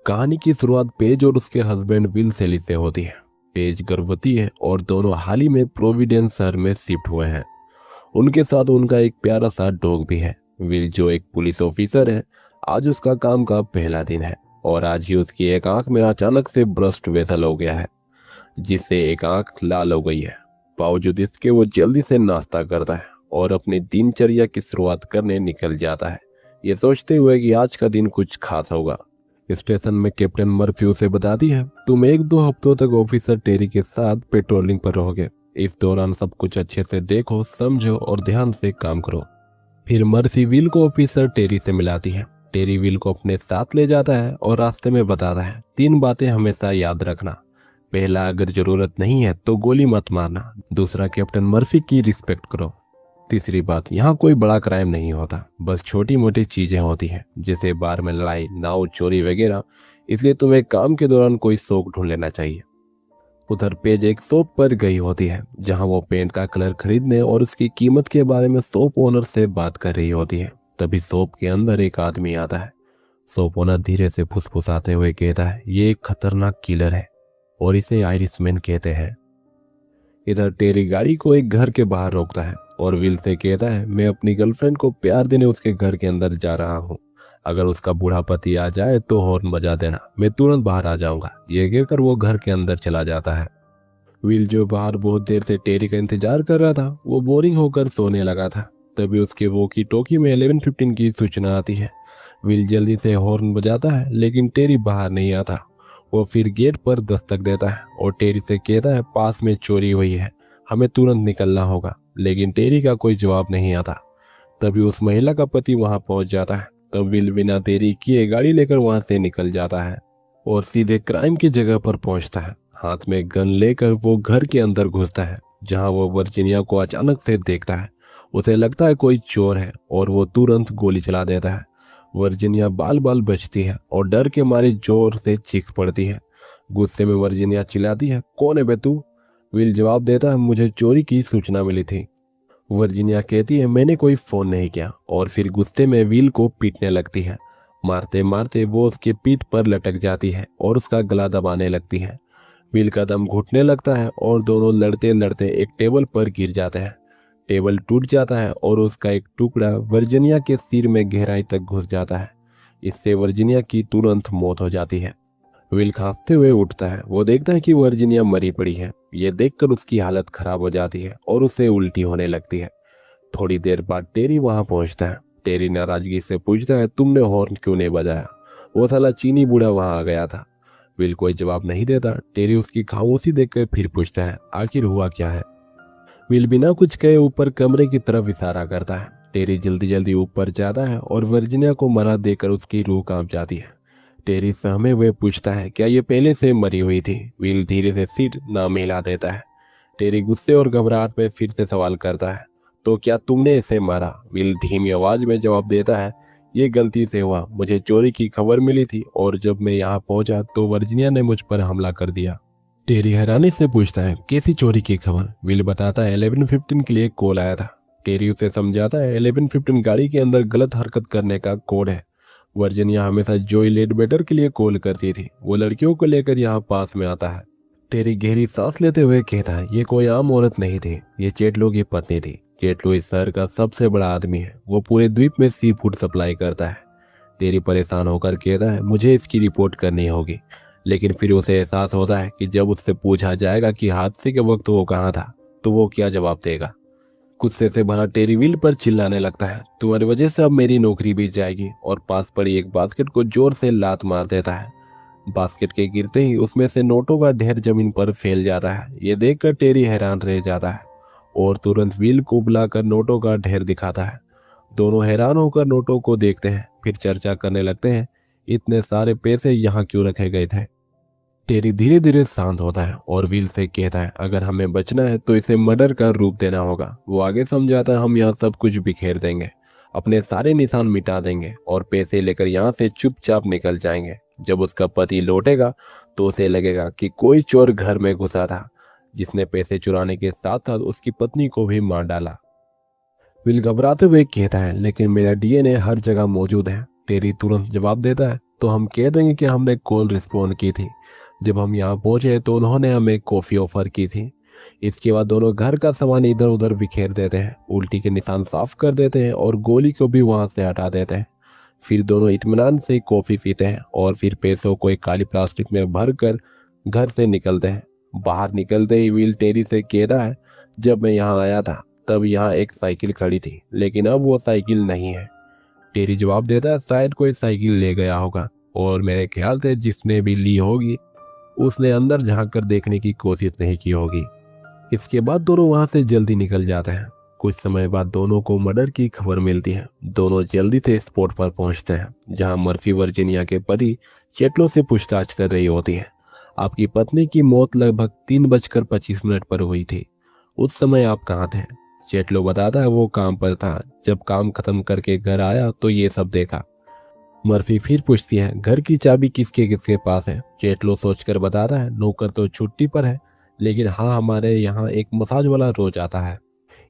कहानी की शुरुआत पेज और उसके हस्बैंड विल सेली से होती है। पेज गर्भवती है और दोनों हाल ही में प्रोविडेंस शहर में शिफ्ट हुए हैं। उनके साथ उनका एक प्यारा सा डॉग भी है। विल जो एक पुलिस ऑफिसर है, आज उसका काम का पहला दिन है और आज ही उसकी एक आंख में अचानक से ब्रस्ट वेसल हो गया है, जिससे एक आंख लाल हो गई है। बावजूद इसके वो जल्दी से नाश्ता करता है और अपनी दिनचर्या की शुरुआत करने निकल जाता है, ये सोचते हुए कि आज का दिन कुछ खास होगा। स्टेशन में कैप्टन मर्फी उसे बताती है, तुम 1-2 हफ्तों तक ऑफिसर टेरी के साथ पेट्रोलिंग पर रहोगे। इस दौरान सब कुछ अच्छे से देखो, समझो और ध्यान से काम करो। फिर मर्फी विल को ऑफिसर टेरी से मिलाती है। टेरी विल को अपने साथ ले जाता है और रास्ते में बताता है, 3 बातें हमेशा याद रखना। पहला, अगर जरूरत नहीं है तो गोली मत मारना। दूसरा, कैप्टन मर्फी की रिस्पेक्ट करो। तीसरी बात, यहाँ कोई बड़ा क्राइम नहीं होता, बस छोटी मोटी चीजें होती हैं, जैसे बार में लड़ाई, नाव चोरी वगैरह। इसलिए तुम्हें काम के दौरान कोई शौक ढूंढ लेना चाहिए। उधर पेज एक शॉप पर गई होती है, जहाँ वो पेंट का कलर खरीदने और उसकी कीमत के बारे में शॉप ओनर से बात कर रही होती है। तभी शॉप के अंदर एक आदमी आता है। शॉप ओनर धीरे से फुसफुसाते हुए कहता है, ये एक खतरनाक किलर है और इसे आयरिशमैन कहते हैं। इधर टेरी गाड़ी को एक घर के बाहर रोकता है और विल से कहता है, मैं अपनी गर्लफ्रेंड को प्यार देने उसके घर के अंदर जा रहा हूँ। अगर उसका बूढ़ा पति आ जाए तो हॉर्न बजा देना, मैं तुरंत बाहर आ जाऊंगा। ये कहकर वो घर के अंदर चला जाता है। विल जो बाहर बहुत देर से टेरी का इंतजार कर रहा था, वो बोरिंग होकर सोने लगा था। तभी उसके वॉकी टॉकी में 11:15 की सूचना आती है। विल जल्दी से हॉर्न बजाता है, लेकिन टेरी बाहर नहीं आता। वो फिर गेट पर दस्तक देता है और टेरी से कहता है, पास में चोरी हुई है, हमें तुरंत निकलना होगा। लेकिन टेरी का कोई जवाब नहीं आता। तभी उस महिला का पति वहां पहुंच जाता है। तब विल बिना देरी किए गाड़ी लेकर वहां से निकल जाता है और सीधे क्राइम की जगह पर पहुंचता है। हाथ में गन लेकर वो घर के अंदर घुसता है, जहां वो वर्जीनिया को अचानक से देखता है। उसे लगता है कोई चोर है और वो तुरंत गोली चला देता है। वर्जीनिया बाल बाल बचती है और डर के मारे जोर से चीख पड़ती है। गुस्से में वर्जीनिया चिल्लाती है, कौन है बे तू? विल जवाब देता है, मुझे चोरी की सूचना मिली थी। वर्जीनिया कहती है, मैंने कोई फोन नहीं किया, और फिर गुस्से में विल को पीटने लगती है। मारते मारते वो उसके पीठ पर लटक जाती है और उसका गला दबाने लगती है। विल का दम घुटने लगता है और दोनों लड़ते लड़ते एक टेबल पर गिर जाते हैं। टेबल टूट जाता है और उसका एक टुकड़ा वर्जीनिया के सिर में गहराई तक घुस जाता है। इससे वर्जीनिया की तुरंत मौत हो जाती है। विल खांसते हुए उठता है। वो देखता है कि वर्जीनिया मरी पड़ी है। ये देखकर उसकी हालत खराब हो जाती है और उसे उल्टी होने लगती है। थोड़ी देर बाद टेरी वहां पहुंचता है। टेरी नाराजगी से पूछता है, तुमने हॉर्न क्यों नहीं बजाया? वो साला चीनी बूढ़ा वहां आ गया था। विल कोई जवाब नहीं देता। टेरी उसकी खामोशी देखकर फिर पूछता है, आखिर हुआ क्या है? विल बिना कुछ कहे ऊपर कमरे की तरफ इशारा करता है। टेरी जल्दी जल्दी ऊपर जाता है और वर्जीनिया को मरा देकर उसकी रूह कांप जाती है। टेरी सहमे हुए पूछता है, क्या ये पहले से मरी हुई थी? विल धीरे से सिर नाम हिला देता है। टेरी गुस्से और घबराहट में फिर से सवाल करता है, तो क्या तुमने इसे मारा? विल धीमी आवाज में जवाब देता है, ये गलती से हुआ। मुझे चोरी की खबर मिली थी और जब मैं यहाँ पहुंचा तो वर्जीनिया ने मुझ पर हमला कर दिया। टेरी हैरानी से पूछता है, कैसी चोरी की खबर? विल बताता है, 11:15 के लिए कॉल आया था। टेरी उसे समझाता है, 11:15 गाड़ी के अंदर गलत हरकत करने का कोड है। वर्जीनिया हमेशा जोई लेडबेटर के लिए कॉल करती थी। वो लड़कियों को लेकर यहाँ पास में आता है। टेरी गहरी सांस लेते हुए कहता है, ये कोई आम औरत नहीं थी, ये चेटलो की पत्नी थी। चेटलो इस शहर का सबसे बड़ा आदमी है। वो पूरे द्वीप में सी फूड सप्लाई करता है। टेरी परेशान होकर कहता है, मुझे इसकी रिपोर्ट करनी होगी। लेकिन फिर उसे एहसास होता है कि जब उससे पूछा जाएगा कि हादसे के वक्त वो कहाँ था, तो वो क्या जवाब देगा। गुस्से से भरा टेरी विल पर चिल्लाने लगता है, तुम्हारी वजह से अब मेरी नौकरी भी जाएगी, और पास पड़ी एक बास्केट को जोर से लात मार देता है। बास्केट के गिरते ही उसमें से नोटों का ढेर जमीन पर फैल जाता है। ये देखकर टेरी हैरान रह जाता है और तुरंत विल को बुलाकर नोटों का ढेर दिखाता है। दोनों हैरान होकर नोटों को देखते हैं, फिर चर्चा करने लगते हैं, इतने सारे पैसे यहाँ क्यों रखे गए थे? टेरी धीरे धीरे शांत होता है और विल से कहता है, अगर हमें बचना है तो इसे मर्डर का रूप देना होगा। वो आगे समझाता है, हम यहाँ सब कुछ बिखेर देंगे, अपने सारे निशान मिटा देंगे और पैसे लेकर यहाँ से चुपचाप निकल जाएंगे। जब उसका पति लौटेगा तो उसे लगेगा कि कोई चोर घर में घुसा था, जिसने पैसे चुराने के साथ साथ उसकी पत्नी को भी मार डाला। विल घबराते हुए कहता है, लेकिन मेरा डीएनए हर जगह मौजूद है। टेरी तुरंत जवाब देता है, तो हम कह देंगे कि हमने कॉल रिस्पॉन्ड की थी। जब हम यहाँ पहुंचे तो उन्होंने हमें कॉफ़ी ऑफर की थी। इसके बाद दोनों घर का सामान इधर उधर बिखेर देते हैं, उल्टी के निशान साफ कर देते हैं और गोली को भी वहाँ से हटा देते हैं। फिर दोनों इत्मीनान से कॉफ़ी पीते हैं और फिर पैसों को एक काली प्लास्टिक में भर कर घर से निकलते हैं। बाहर निकलते ही विल टेरी से कह रहा है, जब मैं यहाँ आया था तब यहाँ एक साइकिल खड़ी थी, लेकिन अब वो साइकिल नहीं है। टेरी जवाब देता है, शायद कोई साइकिल ले गया होगा और मेरे ख्याल से जिसने भी ली होगी उसने अंदर झांक कर देखने की कोशिश नहीं की होगी। इसके बाद दोनों वहां से जल्दी निकल जाते हैं। कुछ समय बाद दोनों को मर्डर की खबर मिलती है। दोनों जल्दी से स्पॉट पर पहुंचते हैं, जहां मर्फी वर्जीनिया के पति चेटलो से पूछताछ कर रही होती है। आपकी पत्नी की मौत लगभग 3:25 पर हुई थी। उस समय आप कहाँ थे? चेटलो बताता है, वो काम पर था। जब काम खत्म करके घर आया तो ये सब देखा। मर्फी फिर पूछती है, घर की चाबी किसके किसके पास है? चेटलो सोचकर बताता है, नौकर तो छुट्टी पर है, लेकिन हाँ, हमारे यहाँ एक मसाज वाला रोज आता है।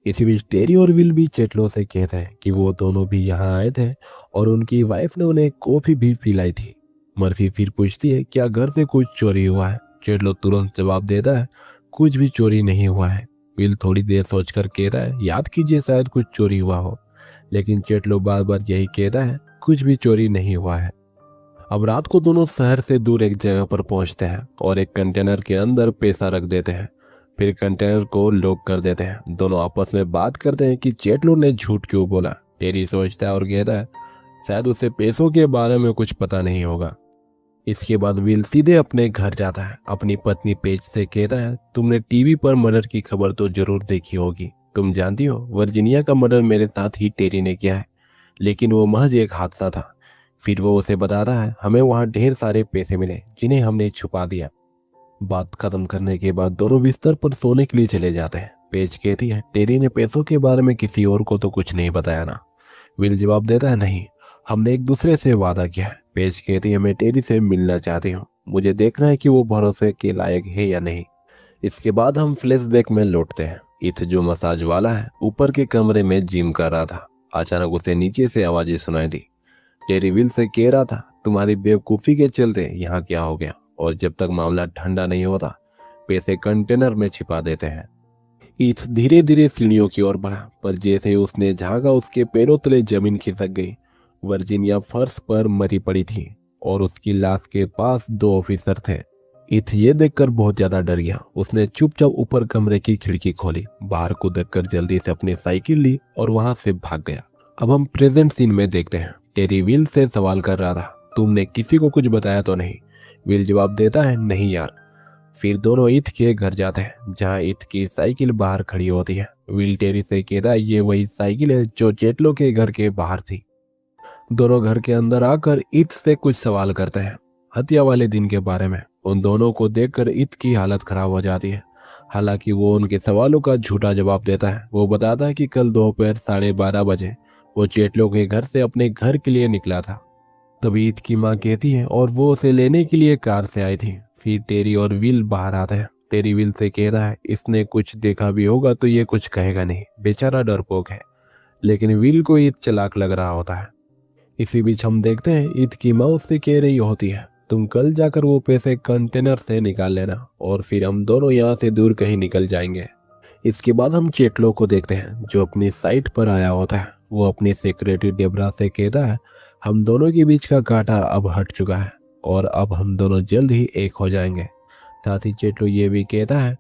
इसी बीच टेरी और विल भी चेटलो से कहते हैं कि वो दोनों भी यहाँ आए थे और उनकी वाइफ ने उन्हें कॉफी भी पिलाई थी। मर्फी फिर पूछती है, क्या घर से कुछ चोरी हुआ है? चेटलो तुरंत जवाब देता है, कुछ भी चोरी नहीं हुआ है। विल थोड़ी देर सोचकर कहता है, याद कीजिए, शायद कुछ चोरी हुआ हो। लेकिन चेटलो बार बार यही कहता है, कुछ भी चोरी नहीं हुआ है। अब रात को दोनों शहर से दूर एक जगह पर पहुंचते हैं और एक कंटेनर के अंदर पैसा रख देते हैं। फिर कंटेनर को लॉक कर देते हैं। दोनों आपस में बात करते हैं कि चेटलो ने झूठ क्यों बोला। टेरी सोचता है और कहता है, शायद उसे पैसों के बारे में कुछ पता नहीं होगा। इसके बाद विल सीधे अपने घर जाता है। अपनी पत्नी पेज से कहता है, तुमने टीवी पर मर्डर की खबर तो जरूर देखी होगी। तुम जानती हो, वर्जीनिया का मर्डर मेरे साथ ही टेरी ने किया है, लेकिन वो महज एक हादसा था। फिर वो उसे बताता है, हमें वहाँ ढेर सारे पैसे मिले जिन्हें हमने छुपा दिया। बात खत्म करने के बाद दोनों बिस्तर पर सोने के लिए चले जाते हैं। पेज कहती है, टेरी ने पैसों के बारे में किसी और को तो कुछ नहीं बताया ना? विल जवाब देता है, नहीं, हमने एक दूसरे से वादा किया है। पेज कहती है, मैं टेरी से मिलना चाहती हूँ, मुझे देखना है कि वो भरोसे के लायक है या नहीं। इसके बाद हम फ्लैशबैक में लौटते हैं। इथ जो मसाज वाला है, ऊपर के कमरे में जिम कर रहा था। अचानक उसे नीचे से आवाजें सुनाई दी। टेरी विल से कह रहा था, तुम्हारी बेवकूफ़ी के चलते यहाँ क्या हो गया, और जब तक मामला ठंडा नहीं होता पैसे कंटेनर में छिपा देते हैं। ईथ धीरे धीरे सीढ़ियों की ओर बढ़ा, पर जैसे ही उसने झांका उसके पैरों तले जमीन खिसक गई। वर्जीनिया फर्श पर मरी पड़ी थी और उसकी लाश के पास 2 ऑफिसर थे। ईथ ये देखकर बहुत ज्यादा डर गया। उसने चुपचाप ऊपर कमरे की खिड़की खोली, बाहर कूदकर जल्दी से अपनी साइकिल ली और वहां से भाग गया। अब हम प्रेजेंट सीन में देखते हैं। टेरी विल से सवाल कर रहा था, तुमने किसी को कुछ बताया तो नहीं? विल जवाब देता है, नहीं यार। फिर दोनों ईथ के घर जाते हैं, जहां ईथ की साइकिल बाहर खड़ी होती है। विल टेरी से कहता है, ये वही साइकिल है जो चेटलो के घर के बाहर थी। दोनों घर के अंदर आकर ईथ से कुछ सवाल करते हैं हत्या वाले दिन के बारे में। उन दोनों को देखकर ईथ की हालत खराब हो जाती है। हालांकि वो उनके सवालों का झूठा जवाब देता है। वो बताता है कि कल दोपहर 12:30 बजे वो चेटलो के घर से अपने घर के लिए निकला था। तभी ईथ की माँ कहती है, और वो उसे लेने के लिए कार से आई थी। फिर टेरी और विल बाहर आते हैं। टेरी विल से कहता है, इसने कुछ देखा भी होगा तो ये कुछ कहेगा नहीं, बेचारा डरपोक है। लेकिन विल को ईथ चालाक लग रहा होता है। इसी बीच हम देखते हैं ईथ की माँ उससे कह रही होती है, तुम कल जाकर वो पैसे कंटेनर से निकाल लेना और फिर हम दोनों यहाँ से दूर कहीं निकल जाएंगे। इसके बाद हम चेटलो को देखते हैं, जो अपनी साइट पर आया होता है। वो अपनी सेक्रेटरी डेब्रा से कहता है, हम दोनों के बीच का कांटा अब हट चुका है और अब हम दोनों जल्द ही एक हो जाएंगे। साथ ही चेटलो ये भी कहता है,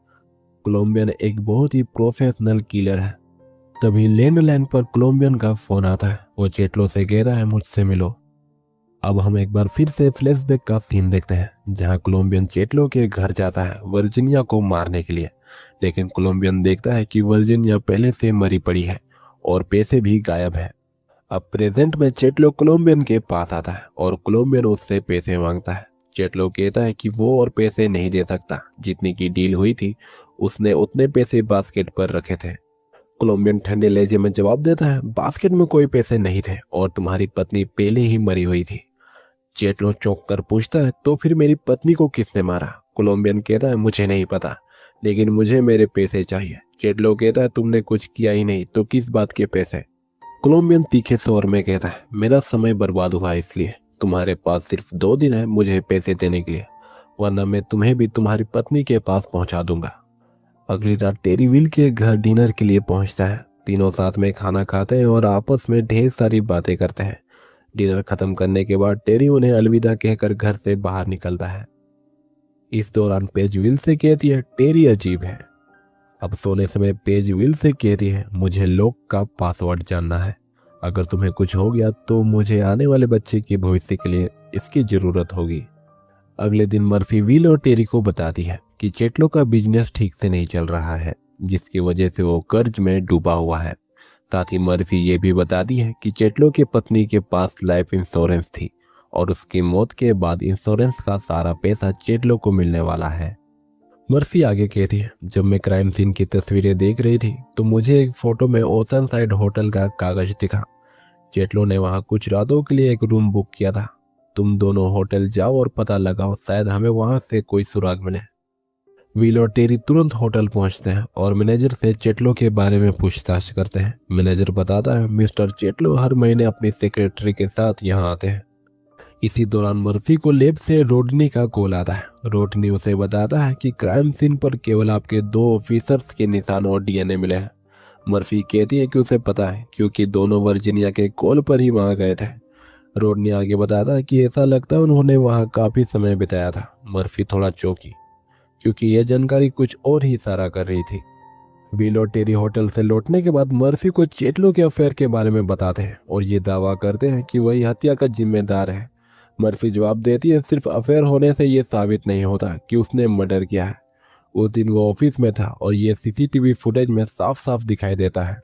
कोलंबियन एक बहुत ही प्रोफेशनल किलर है। तभी लैंडलाइन पर कोलंबियन का फोन आता है। वो चेटलो से कहता है, मुझसे मिलो। अब हम एक बार फिर से फ्लैशबैक का सीन देखते हैं, जहां कोलंबियन चेटलो के घर जाता है वर्जीनिया को मारने के लिए। लेकिन कोलंबियन देखता है कि वर्जीनिया पहले से मरी पड़ी है और पैसे भी गायब है। अब प्रेजेंट में चेटलो कोलंबियन के पास आता है और कोलंबियन उससे पैसे मांगता है। चेटलो कहता है कि वो और पैसे नहीं दे सकता, जितनी की डील हुई थी उसने उतने पैसे बास्केट पर रखे थे। कोलंबियन ठंडे लहजे में जवाब देता है, बास्केट में कोई पैसे नहीं थे और तुम्हारी पत्नी पहले ही मरी हुई थी। चेटलो चौंक कर पूछता है, तो फिर मेरी पत्नी को किसने मारा? कोलंबियन कहता है, मुझे नहीं पता, लेकिन मुझे मेरे पैसे चाहिए। चेटलो कहता है, तुमने कुछ किया ही नहीं तो किस बात के पैसे? कोलंबियन तीखे स्वर में कहता है, मेरा समय बर्बाद हुआ इसलिए। तुम्हारे पास सिर्फ 2 दिन है मुझे पैसे देने के लिए, वरना मैं तुम्हें भी तुम्हारी पत्नी के पास पहुंचा दूंगा। अगली रात टेरी विल के घर डिनर के लिए पहुंचता है। तीनों साथ में खाना खाते हैं और आपस में ढेर सारी बातें करते हैं। डिनर खत्म करने के बाद टेरी उन्हें अलविदा कहकर घर से बाहर निकलता है। इस दौरान पेज विल से कहती है टेरी अजीब है। अब सोने समय पेज विल से कहती है मुझे लॉक का पासवर्ड जानना है। अगर तुम्हें कुछ हो गया तो मुझे आने वाले बच्चे के भविष्य के लिए इसकी जरूरत होगी। अगले दिन मर्फी विल और टेरी को बताती है कि चेटलो का बिजनेस ठीक से नहीं चल रहा है, जिसकी वजह से वो कर्ज में डूबा हुआ है। साथ ही मर्फी ये भी बताती है कि चेटलो की पत्नी के पास लाइफ इंश्योरेंस थी और उसकी मौत के बाद इंश्योरेंस का सारा पैसा चेटलो को मिलने वाला है। मर्फी आगे कहती है जब मैं क्राइम सीन की तस्वीरें देख रही थी तो मुझे एक फोटो में ओशन साइड होटल का कागज दिखा। चेटलो ने वहां कुछ रातों के लिए एक रूम बुक किया था। तुम दोनों होटल जाओ और पता लगाओ, शायद हमें वहां से कोई सुराग मिले। विल और टेरी तुरंत होटल पहुंचते हैं और मैनेजर से चेटलो के बारे में पूछताछ करते हैं। मैनेजर बताता है मिस्टर चेटलो हर महीने अपनी सेक्रेटरी के साथ यहाँ आते हैं। इसी दौरान मर्फी को लैब से रोडनी का कॉल आता है। रोडनी उसे बताता है कि क्राइम सीन पर केवल आपके 2 ऑफिसर्स के निशान और डीएनए मिले हैं। मर्फी कहती है कि उसे पता है क्योंकि दोनों वर्जीनिया के कॉल पर ही वहां गए थे। रोडनी आगे बताता है कि ऐसा लगता है उन्होंने वहां काफी समय बिताया था। मर्फी थोड़ा चौंकी क्योंकि यह जानकारी कुछ और ही इशारा कर रही थी। विल और टेरी होटल से लौटने के बाद मर्फी को चेटलो के अफेयर के बारे में बताते हैं और ये दावा करते हैं कि वही हत्या का जिम्मेदार है। मर्फी जवाब देती है सिर्फ अफेयर होने से ये साबित नहीं होता कि उसने मर्डर किया है। उस दिन वो ऑफिस में था और ये सीसीटीवी फुटेज में साफ साफ दिखाई देता है।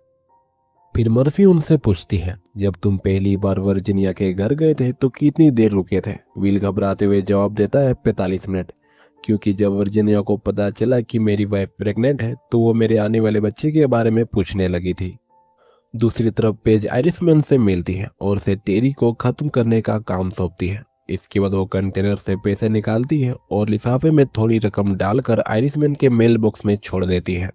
फिर मर्फी उनसे पूछती है जब तुम पहली बार वर्जीनिया के घर गए थे तो कितनी देर रुके थे। विल घबराते हुए जवाब देता है 45 मिनट, क्योंकि जब वर्जीनिया को पता चला कि मेरी वाइफ प्रेग्नेंट है तो वो मेरे आने वाले बच्चे के बारे में पूछने लगी थी। दूसरी तरफ पेज आयरिशमैन से मिलती है और उसे टेरी को खत्म करने का काम सौंपती है। इसके बाद वो कंटेनर से पैसे निकालती है और लिफाफे में थोड़ी रकम डालकर आयरिशमैन के मेल बॉक्स में छोड़ देती है।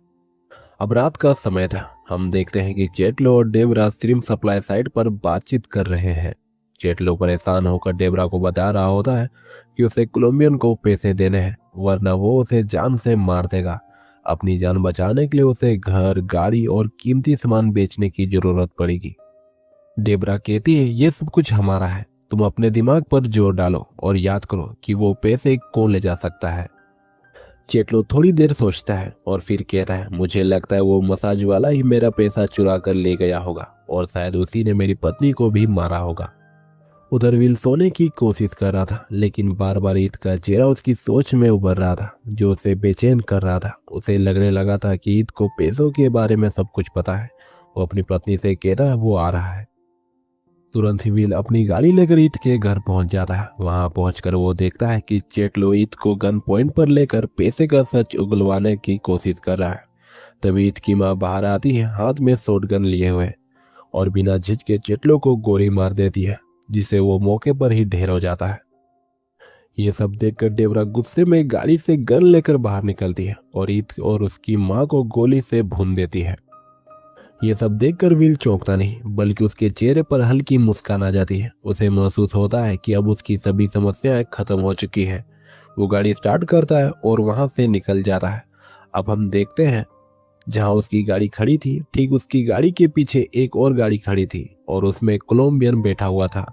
अब रात का समय था। हम देखते हैं कि चेटलो और डेबरा श्रिम्प सप्लाई साइट पर बातचीत कर रहे हैं। चेटलो परेशान होकर डेबरा को बता रहा होता है कि उसे कोलंबियन को पैसे देने हैं, वरना वो उसे जान से मार देगा। अपनी जान बचाने के लिए उसे घर, गाड़ी और कीमती सामान बेचने की जरूरत पड़ेगी। डेबरा कहती है ये सब कुछ हमारा है, तुम अपने दिमाग पर जोर डालो और याद करो कि वो पैसे कौन ले जा सकता है। चेटलो थोड़ी देर सोचता है और फिर कहता है मुझे लगता है वो मसाज वाला ही मेरा पैसा चुरा कर ले गया होगा और शायद उसी ने मेरी पत्नी को भी मारा होगा। उधर विल सोने की कोशिश कर रहा था, लेकिन बार बार ईद का चेहरा उसकी सोच में उभर रहा था जो उसे बेचैन कर रहा था। उसे लगने लगा था कि ईद को पैसों के बारे में सब कुछ पता है। वो अपनी पत्नी से कहता है वो आ रहा है। तुरंत ही विल अपनी गाड़ी लेकर ईद के घर पहुंच जाता है। वहां पहुंचकर वो देखता है कि चेटलो ईद को गन पॉइंट पर लेकर पैसे का सच उगलवाने की कोशिश कर रहा है। तभी ईद की माँ बाहर आती है हाथ में शॉटगन लिए हुए और बिना झिझके चेटलो को गोली मार देती है, जिसे वो मौके पर ही ढेर हो जाता है। ये सब देखकर डेबरा गुस्से में गाड़ी से गन लेकर बाहर निकलती है और ईद और उसकी माँ को गोली से भून देती है। ये सब देखकर विल चौंकता नहीं, बल्कि उसके चेहरे पर हल्की मुस्कान आ जाती है। उसे महसूस होता है कि अब उसकी सभी समस्याएं खत्म हो चुकी है। वो गाड़ी स्टार्ट करता है और वहां से निकल जाता है। अब हम देखते हैं जहां उसकी गाड़ी खड़ी थी, ठीक उसकी गाड़ी के पीछे एक और गाड़ी खड़ी थी और उसमें कोलंबियन बैठा हुआ था।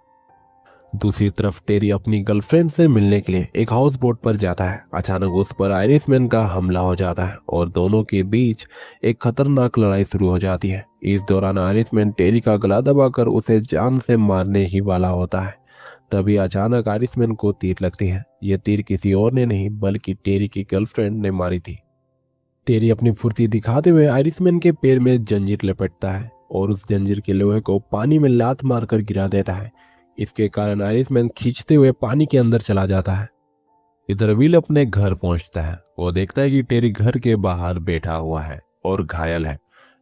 दूसरी तरफ टेरी अपनी गर्लफ्रेंड से मिलने के लिए एक हाउस बोट पर जाता है। अचानक उस पर आयरिशमैन का हमला हो जाता है और दोनों के बीच एक खतरनाक लड़ाई शुरू हो जाती है। इस दौरान आयरिशमैन टेरी का गला दबाकर उसे जान से मारने ही वाला होता है। तभी अचानक आयरिशमैन को तीर लगती है। यह तीर किसी और ने नहीं बल्कि टेरी की गर्लफ्रेंड ने मारी थी। टेरी अपनी फुर्ती दिखाते हुए आयरिशमैन के पैर में जंजीर लपेटता है और उस जंजीर के लोहे को पानी में लात मारकर गिरा देता है। इसके कारण आयरिशमैन खींचते हुए पानी के अंदर चला जाता है। इधर विल अपने घर पहुंचता है। वो देखता है कि टेरी घर के बाहर बैठा हुआ है और घायल है।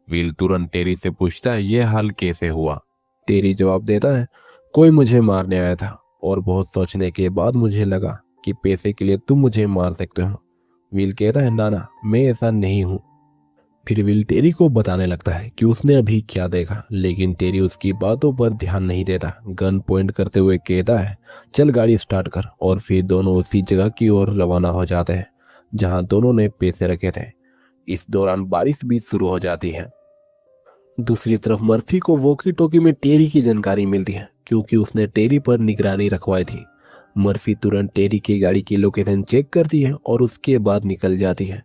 विल तुरंत टेरी से पूछता है ये हाल कैसे हुआ। टेरी जवाब देता है कोई मुझे मारने आया था और बहुत सोचने के बाद मुझे लगा कि पैसे के लिए तुम मुझे मार सकते हो। विल कहता है ना ना, मैं ऐसा नहीं हूँ। फिर विल टेरी को बताने लगता है कि उसने अभी क्या देखा, लेकिन टेरी उसकी बातों पर ध्यान नहीं देता। गन पॉइंट करते हुए कहता है चल गाड़ी स्टार्ट कर, और फिर दोनों उसी जगह की ओर रवाना हो जाते हैं जहां दोनों ने पैसे रखे थे। इस दौरान बारिश भी शुरू हो जाती है। दूसरी तरफ मर्फी को वॉकी टॉकी में टेरी की जानकारी मिलती है क्योंकि उसने टेरी पर निगरानी रखवाई थी। मर्फी तुरंत टेरी की गाड़ी की लोकेशन चेक करती है और उसके बाद निकल जाती है।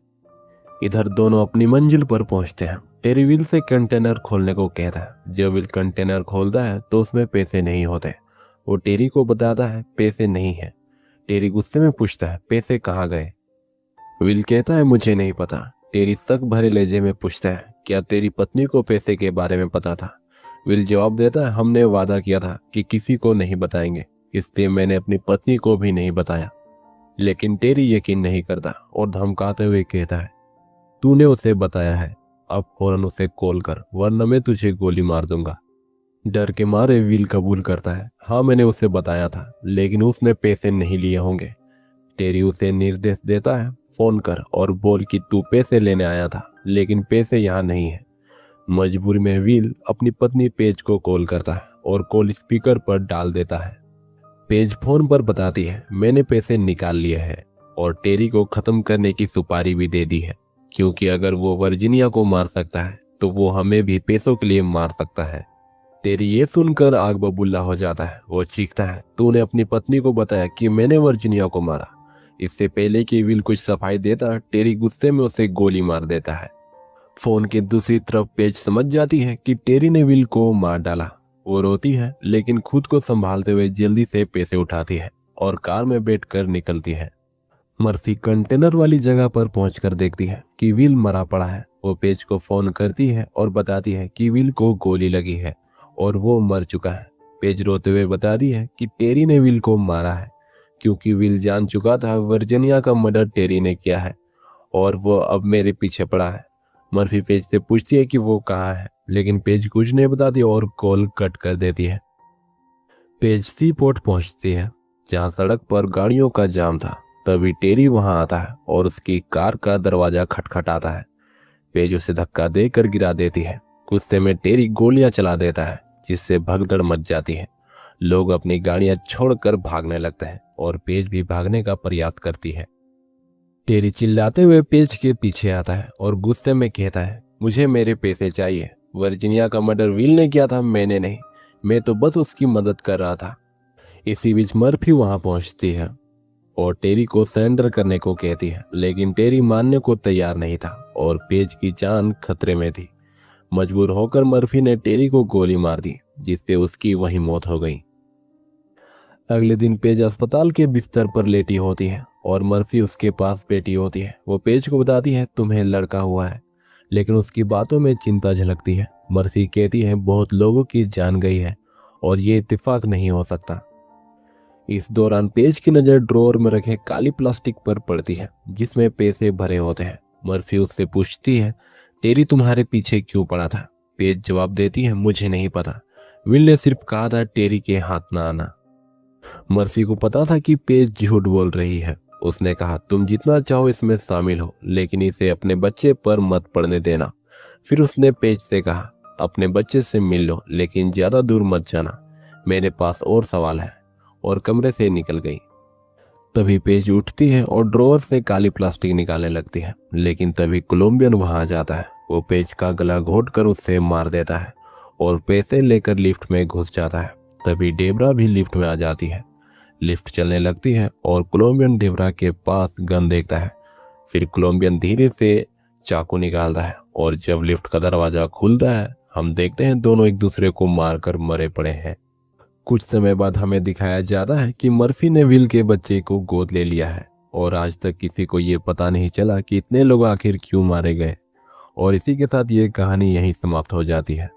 इधर दोनों अपनी मंजिल पर पहुंचते हैं। टेरी विल से कंटेनर खोलने को कहता है। जब विल कंटेनर खोलता है तो उसमें पैसे नहीं होते। वो टेरी को बताता है पैसे नहीं है। टेरी गुस्से में पूछता है पैसे कहाँ गए। विल कहता है मुझे नहीं पता। टेरी शक भरे लहजे में पूछता है क्या तेरी पत्नी को पैसे के बारे में पता था। विल जवाब देता है हमने वादा किया था कि किसी को नहीं बताएंगे, इसलिए मैंने अपनी पत्नी को भी नहीं बताया। लेकिन टेरी यकीन नहीं करता और धमकाते हुए कहता है तूने उसे बताया है, अब फौरन उसे कॉल कर वरना मैं तुझे गोली मार दूंगा। डर के मारे विल कबूल करता है हाँ मैंने उसे बताया था, लेकिन उसने पैसे नहीं लिए होंगे। टेरी उसे निर्देश देता है फोन कर और बोल कि तू पैसे लेने आया था लेकिन पैसे यहाँ नहीं है। मजबूरी में विल अपनी पत्नी पेज को कॉल करता है और कॉल स्पीकर पर डाल देता है। पेज फोन पर बताती है मैंने पैसे निकाल लिए हैं और टेरी को खत्म करने की सुपारी भी दे दी है, क्योंकि अगर वो वर्जीनिया को मार सकता है तो वो हमें भी पैसों के लिए मार सकता है। टेरी ये सुनकर आग बबूला हो जाता है। वो चीखता है तूने अपनी पत्नी को बताया कि मैंने वर्जीनिया को मारा। इससे पहले कि विल कुछ सफाई देता टेरी गुस्से में उसे गोली मार देता है। फोन की दूसरी तरफ पेज समझ जाती है कि टेरी ने विल को मार डाला। वो रोती है लेकिन खुद को संभालते हुए जल्दी से पैसे उठाती है और कार में बैठकर निकलती है। मर्फी कंटेनर वाली जगह पर पहुंचकर देखती है कि विल मरा पड़ा है। वो पेज को फोन करती है और बताती है कि विल को गोली लगी है और वो मर चुका है। पेज रोते हुए बताती है कि टेरी ने विल को मारा है, क्योंकि विल जान चुका था वर्जीनिया का मर्डर टेरी ने किया है और वो अब मेरे पीछे पड़ा है। मर्फी पेज से पूछती है कि वो कहाँ है, लेकिन पेज कुछ नहीं बताती और कॉल कट कर देती है। पेज सी पोर्ट पहुंचती है जहां सड़क पर गाड़ियों का जाम था। तभी टेरी वहां आता है और उसकी कार का दरवाजा खटखटाता है। पेज उसे धक्का देकर गिरा देती है। गुस्से में टेरी गोलियां चला देता है जिससे भगदड़ मच जाती है। लोग अपनी गाड़ियां छोड़कर भागने लगते हैं और पेज भी भागने का प्रयास करती है। टेरी चिल्लाते हुए पेज के पीछे आता है और गुस्से में कहता है मुझे मेरे पैसे चाहिए। वर्जीनिया का मर्डर विल ने किया था, मैंने नहीं। मैं तो बस उसकी मदद कर रहा था। इसी बीच मर्फी वहां पहुंचती है और टेरी को सरेंडर करने को कहती है, लेकिन टेरी मानने को तैयार नहीं था और पेज की जान खतरे में थी। मजबूर होकर मर्फी ने टेरी को गोली मार दी जिससे उसकी वहीं मौत हो गई। अगले दिन पेज अस्पताल के बिस्तर पर लेटी होती है और मर्फी उसके पास बैठी होती है। वो पेज को बताती है तुम्हें लड़का हुआ है, लेकिन उसकी बातों में चिंता झलकती है। मर्फी कहती है बहुत लोगों की जान गई है और ये इत्तेफाक नहीं हो सकता। इस दौरान पेज की नज़र ड्रॉअर में रखे काली प्लास्टिक पर पड़ती है जिसमें पैसे भरे होते हैं। मर्फी उससे पूछती है टेरी तुम्हारे पीछे क्यों पड़ा था। पेज जवाब देती है मुझे नहीं पता, विल ने सिर्फ कहा था टेरी के हाथ ना आना। मर्फी को पता था कि पेज झूठ बोल रही है। उसने कहा तुम जितना चाहो इसमें शामिल हो, लेकिन इसे अपने बच्चे पर मत पड़ने देना। फिर उसने पेज से कहा अपने बच्चे से मिल लो, लेकिन ज्यादा दूर मत जाना, मेरे पास और सवाल है, और कमरे से निकल गई। तभी पेज उठती है और ड्रॉअर से काली प्लास्टिक निकालने लगती है, लेकिन तभी कोलंबियन वहां आ जाता है। वो पेज का गला घोंटकर उससे मार देता है और पैसे लेकर लिफ्ट में घुस जाता है। तभी डेबरा भी लिफ्ट में आ जाती है। लिफ्ट चलने लगती है और कोलंबियन डेबरा के पास गन देखता है। फिर कोलंबियन धीरे से चाकू निकालता है और जब लिफ्ट का दरवाजा खुलता है हम देखते हैं दोनों एक दूसरे को मारकर मरे पड़े हैं। कुछ समय बाद हमें दिखाया जाता है कि मर्फी ने विल के बच्चे को गोद ले लिया है और आज तक किसी को ये पता नहीं चला कि इतने लोग आखिर क्यों मारे गए। और इसी के साथ ये कहानी यहीं समाप्त हो जाती है।